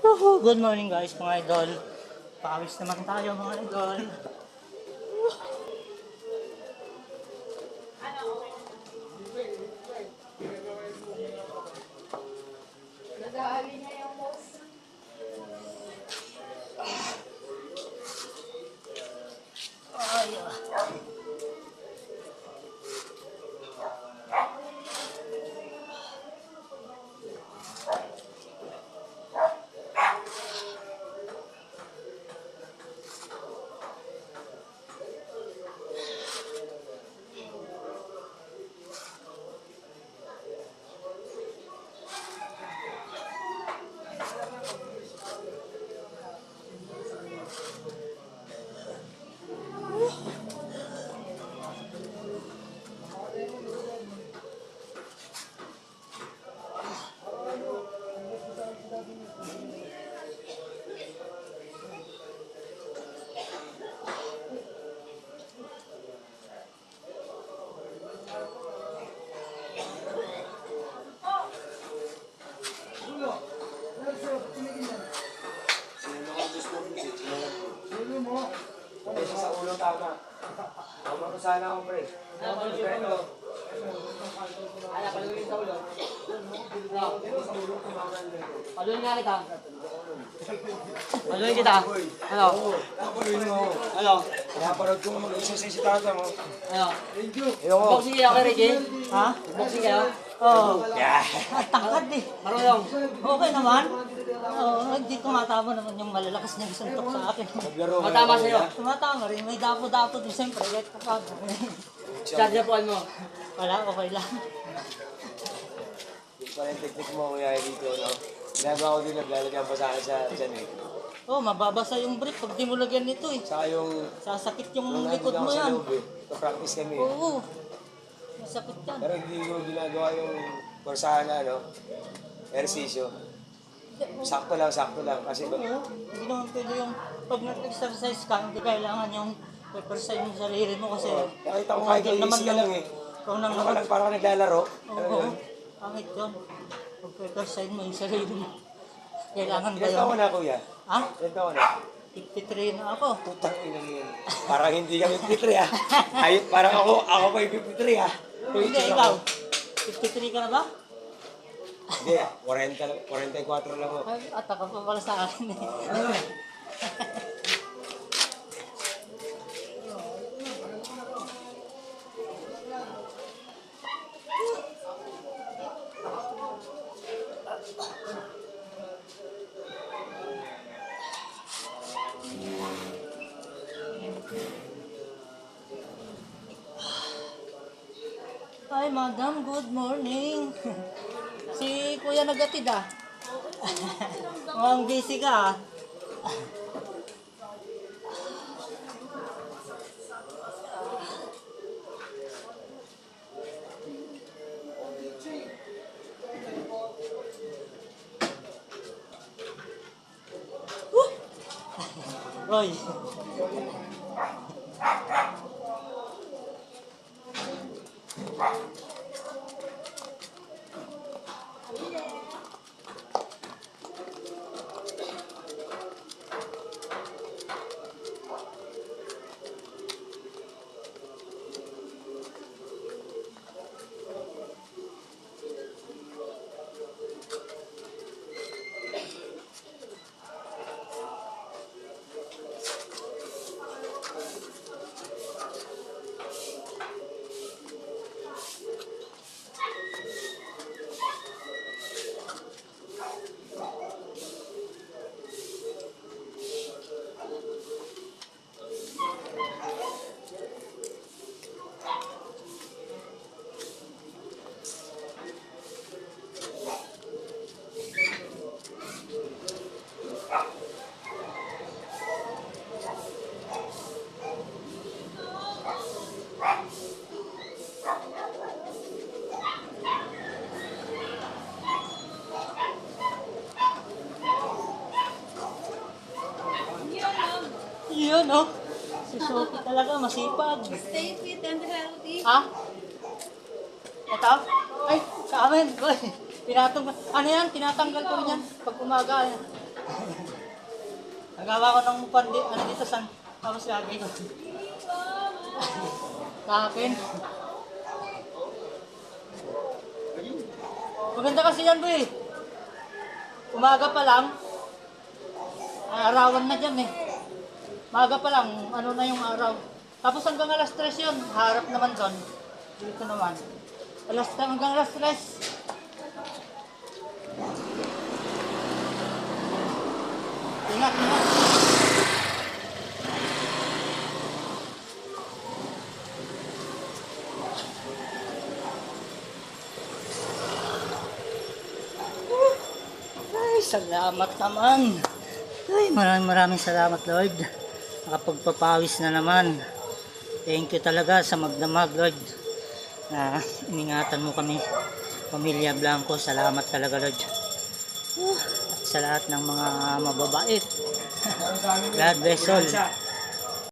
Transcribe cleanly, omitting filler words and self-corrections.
Good morning guys mga idol. Pawis naman tayo mga idol. Nag-aali niya yung boss. Ay, Sa ulo tama. Tama ko sana ako, pre. paluin nga kita. Paluin kita. Ano? Papaluin mo ako. Ano? Naparod ko mag-exercise si tata mo. Ano? Ayoko. Boxing kayo kay Reggie? Ha? Boxing kayo? Oo. Yeah. Tangkad eh. Marunong. Okay naman. Oo, hindi tumatama naman yung malalakas niyang suntok sa akin. Naglaro ka Matama na, sa'yo. kuya? Tumatama rin. May dapo-dapo din. Siyempre, kahit kapag. Charge po mo. Wala, okay lang. Yung pala yung technique mo, kuya, dito, no? Ginagawa ko din, naglalagyan pa sa akin sa dyan, eh. Oh, mababasa yung brick pag di mo lagyan nito eh. Saka yung... Sasakit Nung yung nandun likod ako mo sa yan. loob, eh. Practice kami, eh. Oo. Masakit yan. Pero hindi ko ginagawa yung kursahan na, no? Ersisyo. Sakto lang, sakto lang. Kasi ba... Oo. Hindi naman pwede yung pag nag-exercise ka, hindi kailangan yung pag-exercise yung sarili mo kasi Nakita ko kahit hindi easy ka lang, eh. ikaw nang Ano ka lang, parang ka naglalaro. Ano Oo. yun? Pangit yun. Pag-exercise mo yung sarili mo. Kailangan ba Ilan yun? taon na, kuya? Ha? Ilan taon na? 53 na ako. Putang ina mo yun. Parang hindi ka 53 ah. Ay, parang ako pa yung 53 ah. Hindi, ikaw. 53 ka na ba? Hindi, 40, 44 lang ako. Ay, ataka pa pala sa akin eh. Hi, madam. Good morning. Si Kuya nagatid ah. Mukhang busy ka ah. Roy. Yun, oh. Si Sophie talaga, masipag. Stay fit and healthy. Ha? Ito? Ay, sa amin. Boy. Ano yan? Tinatanggal ko yan pag umaga. Nagawa ko ng ano dito sa tapos lagi ko. Sa akin. Maganda kasi yan, boy. Umaga pa lang. Arawan na dyan eh. Umaga pa lang, ano na yung araw. Tapos hanggang alas 3 yun. Harap naman doon. Dito naman. Hanggang alas 3. Ingat, ingat. Ay, salamat naman. Ay, maraming salamat, Lord. Nakapagpapawis na naman. Thank you talaga sa magdamag, Lord. Na iningatan mo kami. Pamilya Blanco, salamat talaga, Lord. At sa lahat ng mga mababait. God bless all.